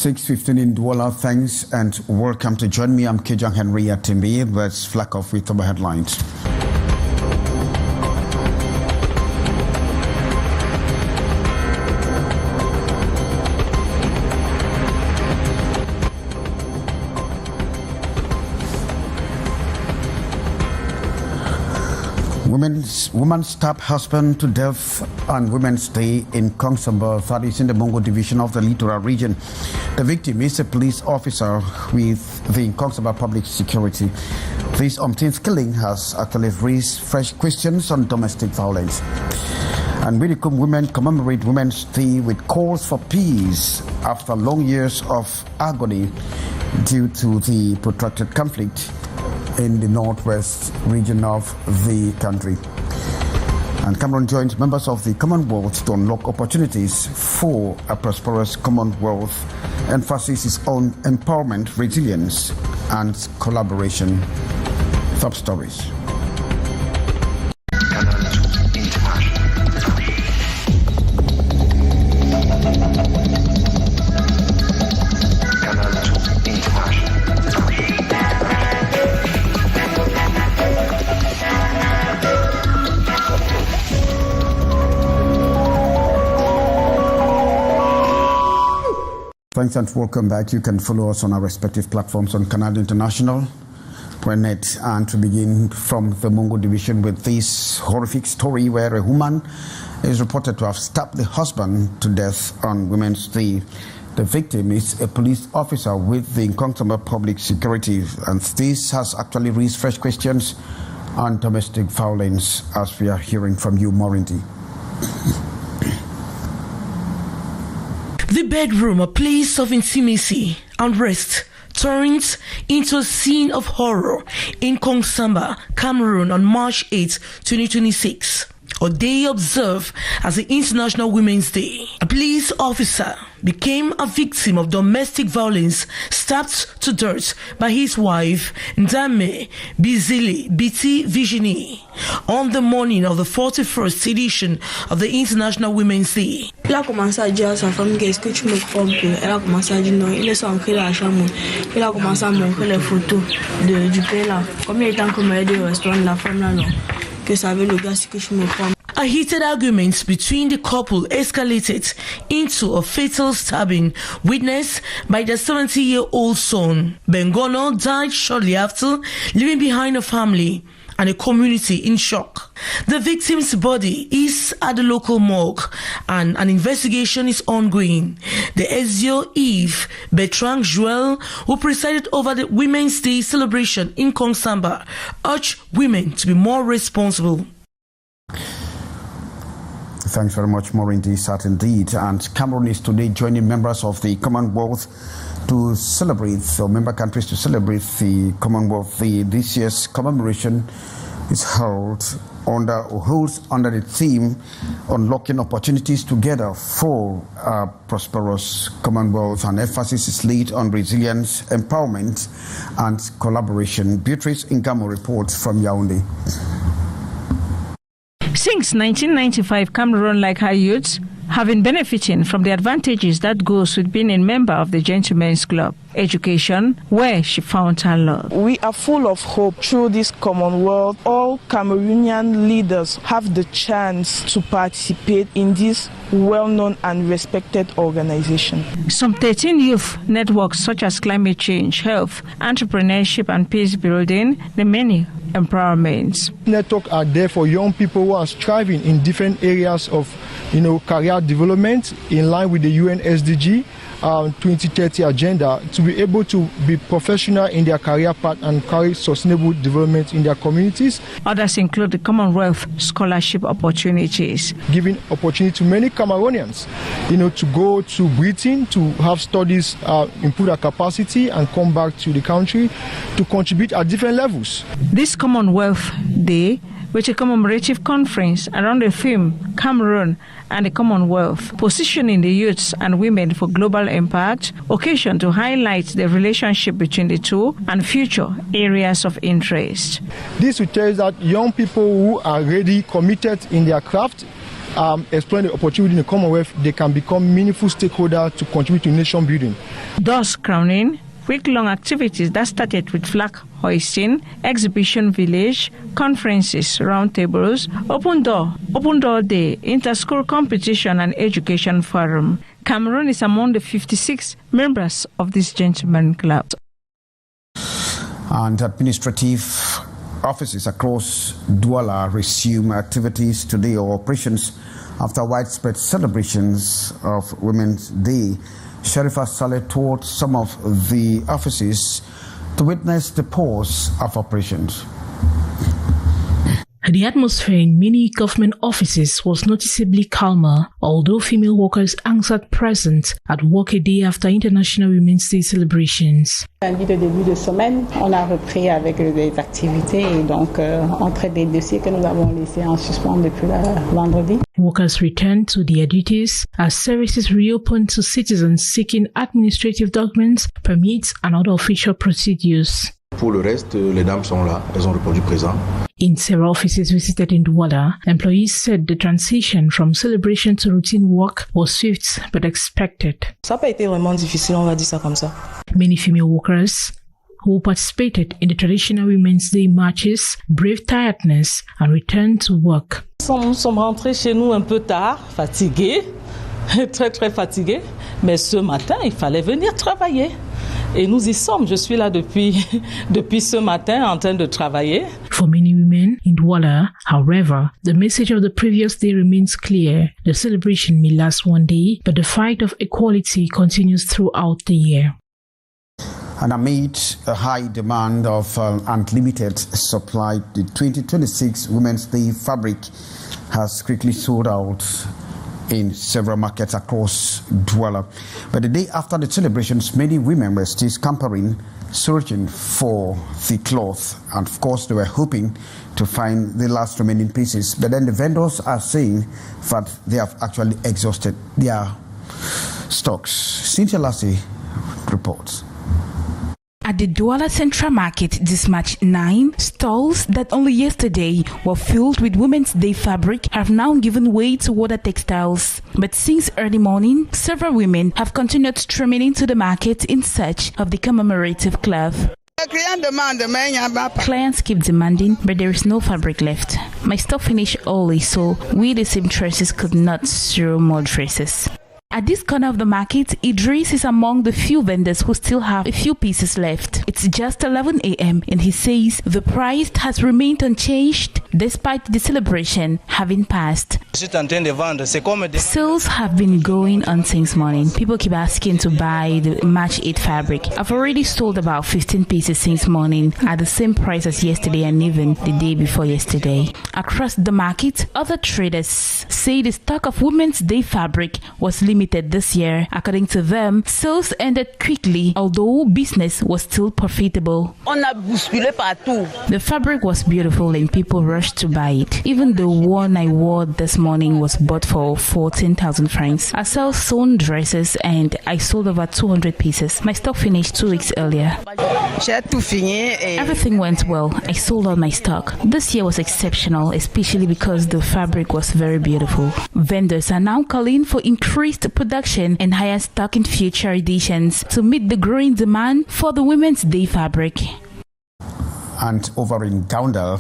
6:15 in Douala. Thanks and welcome to join me. I'm Kejang Henry at Timbi. Let's flag off with our headlines. Woman stabbed husband to death on Women's Day in Kongsamba, that is in the Mongo division of the Littoral region. The victim is a police officer with the Kongsamba Public Security. This umpteenth killing has actually raised fresh questions on domestic violence. And Winicum women commemorate Women's Day with calls for peace after long years of agony due to the protracted conflict in the northwest region of the country. And Cameroon joins members of the Commonwealth to unlock opportunities for a prosperous Commonwealth. Emphasis is on empowerment, resilience, and collaboration. Top stories. Thanks and welcome back. You can follow us on our respective platforms on Canal International, Net, and to begin from the Mongo division with this horrific story where a woman is reported to have stabbed the husband to death on Women's Day. The victim is a police officer with the Kongsamba Public Security, and this has actually raised fresh questions on domestic violence, as we are hearing from you, Morindi. The bedroom, a place of intimacy and rest, turns into a scene of horror in Kongsamba, Cameroon on March 8, 2026. A day observed as the International Women's Day. A police officer became a victim of domestic violence, stabbed to death by his wife, Ndame Bizili Biti Virginie, on the morning of the 41st edition of the International Women's Day. Elle a commencé à dire à sa femme qu'est-ce que tu me trompes. Elle a commencé à dire non, il est entré dans la chambre. Il a commencé à montrer les photos du père là. Comme il était en train de restaurant, la femme là non. Que ça avait le gars que je me prends. A heated argument between the couple escalated into a fatal stabbing witnessed by their 70-year-old son. Bengono died shortly after, leaving behind a family and a community in shock. The victim's body is at the local morgue and an investigation is ongoing. The Ezio Eve Bertrand Joel, who presided over the Women's Day celebration in Kongsamba, urged women to be more responsible. Thanks very much, Morindi, sat indeed. And Cameroon is today joining members of the Commonwealth to celebrate, or member countries to celebrate the Commonwealth. This year's commemoration is holds under the theme Unlocking Opportunities Together for a Prosperous Commonwealth, and emphasis is laid on resilience, empowerment, and collaboration. Beatrice Ingamo reports from Yaoundé. Since 1995, Cameroon, like her youths, have been benefiting from the advantages that goes with being a member of the Gentlemen's Club. Education, where she found her love. We are full of hope through this Commonwealth. All Cameroonian leaders have the chance to participate in this well-known and respected organization. Some 13 youth networks such as climate change, health, entrepreneurship and peace building, the many empowerments. Networks are there for young people who are striving in different areas of career development in line with the UN SDG 2030 agenda, to be able to be professional in their career path and carry sustainable development in their communities. Others include the Commonwealth scholarship opportunities, giving opportunity to many Cameroonians, to go to Britain to have studies, improve their capacity and come back to the country to contribute at different levels. This Commonwealth Day, with a commemorative conference around the theme Cameroon and the Commonwealth, positioning the youths and women for global impact, occasion to highlight the relationship between the two and future areas of interest. This will tell us that young people who are ready, committed in their craft, exploring the opportunity in the Commonwealth, they can become meaningful stakeholders to contribute to nation building. Thus crowning week-long activities that started with flag hoisting, exhibition village, conferences, roundtables, open door day, inter-school competition and education forum. Cameroon is among the 56 members of this gentleman club. And administrative offices across Douala resume activities today or operations after widespread celebrations of Women's Day. Sherifa Saleh toured some of the offices to witness the pause of operations. The atmosphere in many government offices was noticeably calmer, although female workers answered present at work a day after International Women's Day celebrations. Lundi de début de semaine, on a repris avec des activités et donc entre des dossiers que nous avons laissés en suspens depuis vendredi. Workers returned to their duties as services reopened to citizens seeking administrative documents, permits and other official procedures. Pour le reste, les dames sont là, elles ont répondu présent. In several offices visited in Douala, employees said the transition from celebration to routine work was swift but expected. Ça n'a pas été vraiment difficile, on va dire ça comme ça. Many female workers who participated in the traditional Women's Day marches braved tiredness and returned to work. Nous sommes rentrés chez nous un peu tard, fatigués, très fatigués, mais ce matin, il fallait venir travailler. Et nous y sommes. Je suis là depuis ce matin en train de travailler. For many women in Douala, however, the message of the previous day remains clear. The celebration may last one day, but the fight of equality continues throughout the year. And amid a high demand of unlimited supply, the 2026 Women's Day fabric has quickly sold out in several markets across Douala. But the day after the celebrations, many women were still scampering, searching for the cloth. And of course, they were hoping to find the last remaining pieces. But then the vendors are saying that they have actually exhausted their stocks. Cynthia Lassie reports. At the Douala Central Market this March 9, stalls that only yesterday were filled with Women's Day fabric have now given way to other textiles. But since early morning, several women have continued streaming into the market in search of the commemorative cloth. Clients keep demanding, but there is no fabric left. My stock finished early, so we the seamstresses could not sew more dresses. At this corner of the market, Idris is among the few vendors who still have a few pieces left. It's just 11 a.m. and he says the price has remained unchanged despite the celebration having passed. Sales have been going on since morning. People keep asking to buy the March 8 fabric. I've already sold about 15 pieces since morning at the same price as yesterday and even the day before yesterday. Across the market, other traders say the stock of Women's Day fabric was limited this year. According to them, sales ended quickly, although business was still profitable. The fabric was beautiful and people rushed to buy it. Even the one I wore this morning was bought for 14,000 francs. I sell sewn dresses and I sold over 200 pieces. My stock finished 2 weeks earlier. Everything went well. I sold all my stock. This year was exceptional, especially because the fabric was very beautiful. Vendors are now calling for increased production and higher stock in future editions to meet the growing demand for the Women's Day fabric. And over in Ngaoundal,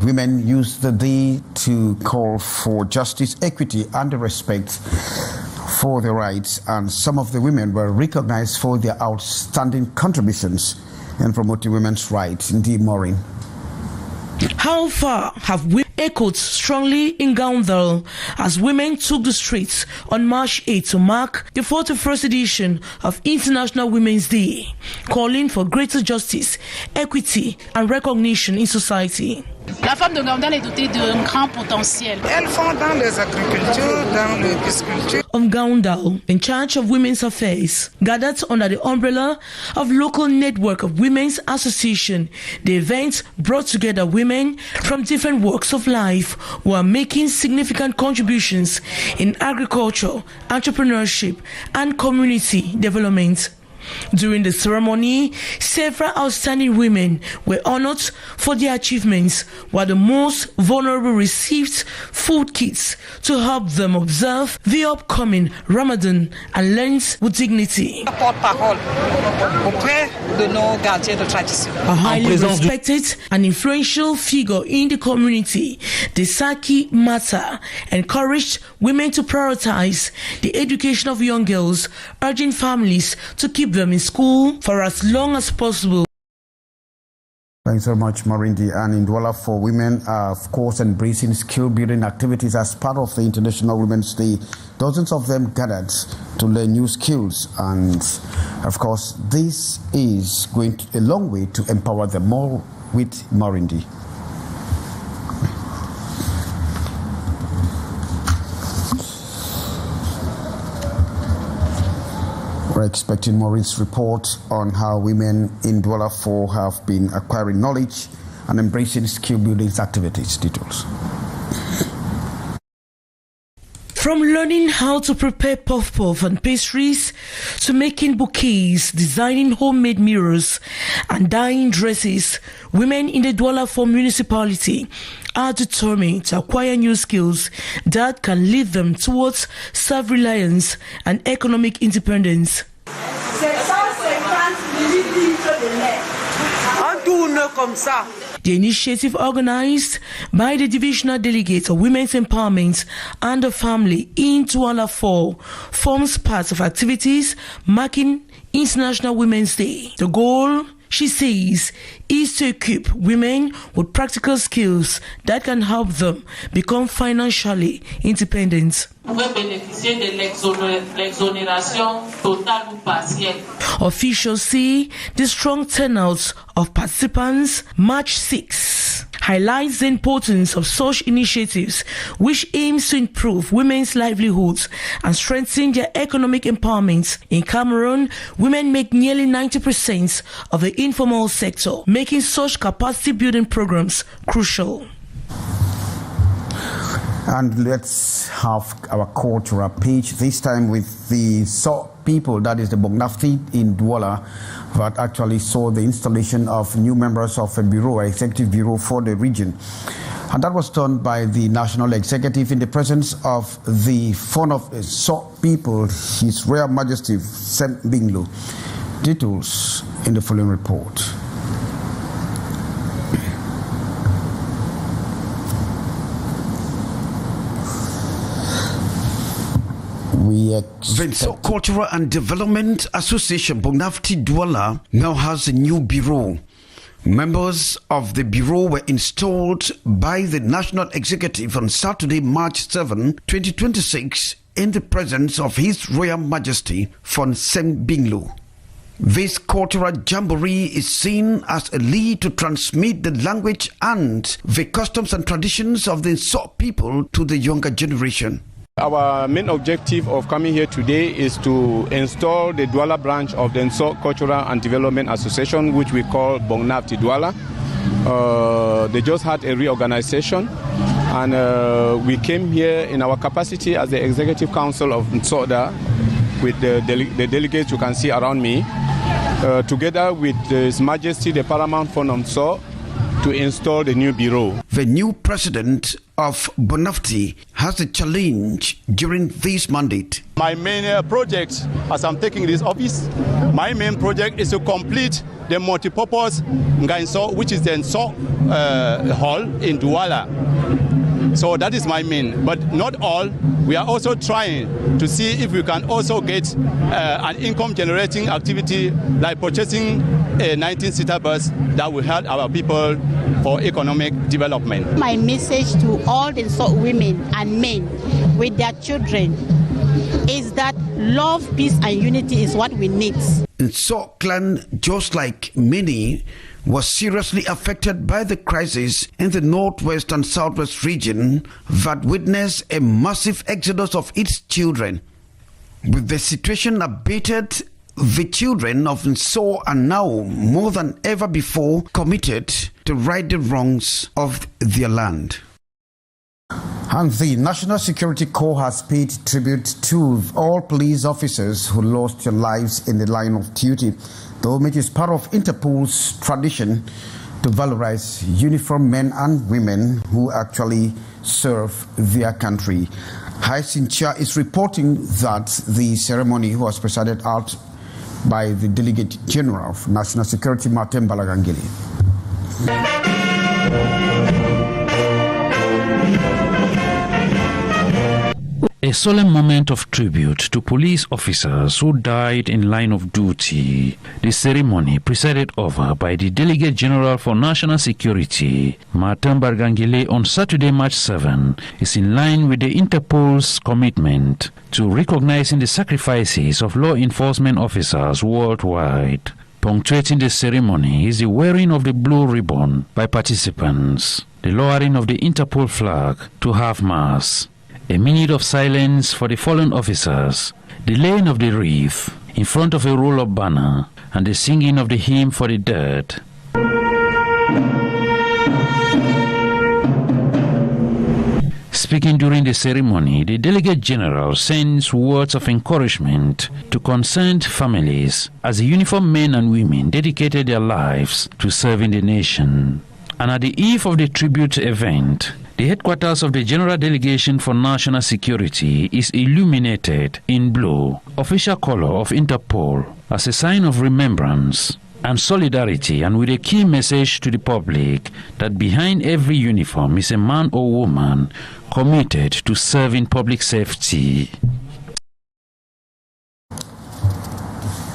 women used the day to call for justice, equity, and respect for their rights. And some of the women were recognized for their outstanding contributions in promoting women's rights. Indeed, Maureen. How far have we echoed strongly in Ngaoundal as women took the streets on March 8 to mark the 41st edition of International Women's Day, calling for greater justice, equity and recognition in society. La femme de Ngaoundal est dotée d'un grand potentiel. Elles font dans les agricultures, dans le pisciculture. Of Ngaoundal, in charge of women's affairs, gathered under the umbrella of local network of women's association. The event brought together women from different walks of life who are making significant contributions in agriculture, entrepreneurship, and community development. During the ceremony, several outstanding women were honored for their achievements, while the most vulnerable received food kits to help them observe the upcoming Ramadan and Lent with dignity. A highly respected and influential figure in the community, the Saki Mata encouraged women to prioritize the education of young girls, urging families to keep them in school for as long as possible. Thanks so much, Marindi. And in Douala for women are, of course, embracing skill-building activities as part of the International Women's Day. Dozens of them gathered to learn new skills. And, of course, this is going a long way to empower them more with Marindi. We're expecting Maureen's report on how women in Douala 4 have been acquiring knowledge and embracing skill-building activities. Details. From learning how to prepare puff-puff and pastries to making bouquets, designing homemade mirrors and dyeing dresses, women in the Douala 4 municipality are determined to acquire new skills that can lead them towards self-reliance and economic independence. The initiative, organized by the Divisional Delegate of Women's Empowerment and the Family in Douala 4, forms part of activities marking International Women's Day. The goal, she says, is to equip women with practical skills that can help them become financially independent. Officials see the strong turnout of participants. March 6 highlights the importance of such initiatives, which aims to improve women's livelihoods and strengthen their economic empowerment. In Cameroon, women make nearly 90% of the informal sector, making such capacity building programs crucial. And let's have our cultural page, this time with the people, that is the Bognafti in Douala, that actually saw the installation of new members of a bureau, executive bureau for the region. And that was done by the National Executive in the presence of the founder of people, His Royal Majesty Sem Binglu. Details in the following report. The Cultural and Development Association Bognafti Douala now has a new bureau. Members of the bureau were installed by the National Executive on Saturday, March 7, 2026, in the presence of His Royal Majesty Fon Sem Binglu. This cultural jamboree is seen as a lead to transmit the language and the customs and traditions of the Nsok people to the younger generation. Our main objective of coming here today is to install the Douala branch of the Nsok Cultural and Development Association, which we call Bognafti Douala. They just had a reorganization, and we came here in our capacity as the Executive Council of Nsokda with the delegates you can see around me, together with His Majesty the Paramount Fon of Nsok, to install the new bureau. The new president of Bognafti has a challenge during this mandate. My main project, as I'm taking this office, my main project is to complete the multipurpose Ngaoundal, which is the Nsok hall in Douala. So that is my main, but not all. We are also trying to see if we can also get an income generating activity like purchasing a 19-seater bus that will help our people for economic development. My message to all the Nsok women and men with their children is that love, peace and unity is what we need. Nsok clan, just like many, was seriously affected by the crisis in the northwest and southwest region that witnessed a massive exodus of its children. With the situation abated, the children of Nsok are now more than ever before committed to right the wrongs of their land. And the National Security Corps has paid tribute to all police officers who lost their lives in the line of duty. The homage is part of Interpol's tradition to valorize uniformed men and women who actually serve their country. Hyacinthia is reporting that the ceremony was presided out by the Delegate General of National Security, Martin Balagangili. A solemn moment of tribute to police officers who died in line of duty. The ceremony, presided over by the Delegate General for National Security, Martin Balagangili, on Saturday, March 7, is in line with the Interpol's commitment to recognizing the sacrifices of law enforcement officers worldwide. Punctuating the ceremony is the wearing of the blue ribbon by participants, the lowering of the Interpol flag to half-mast, a minute of silence for the fallen officers, the laying of the wreath in front of a roll-up banner, and the singing of the hymn for the dead. Speaking during the ceremony, the Delegate General sends words of encouragement to concerned families as the uniformed men and women dedicated their lives to serving the nation. And at the eve of the tribute event, the headquarters of the General Delegation for National Security is illuminated in blue, official color of Interpol, as a sign of remembrance and solidarity, and with a key message to the public that behind every uniform is a man or woman committed to serving public safety.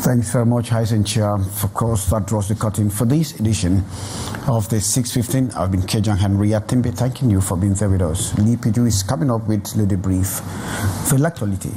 Thanks very much, Hyacinthia. Of course, that draws the curtain for this edition of the 6:15. I've been Kejang Henry Atimbe, thanking you for being there with us. Lee Piju is coming up with Lady Brief for actuality.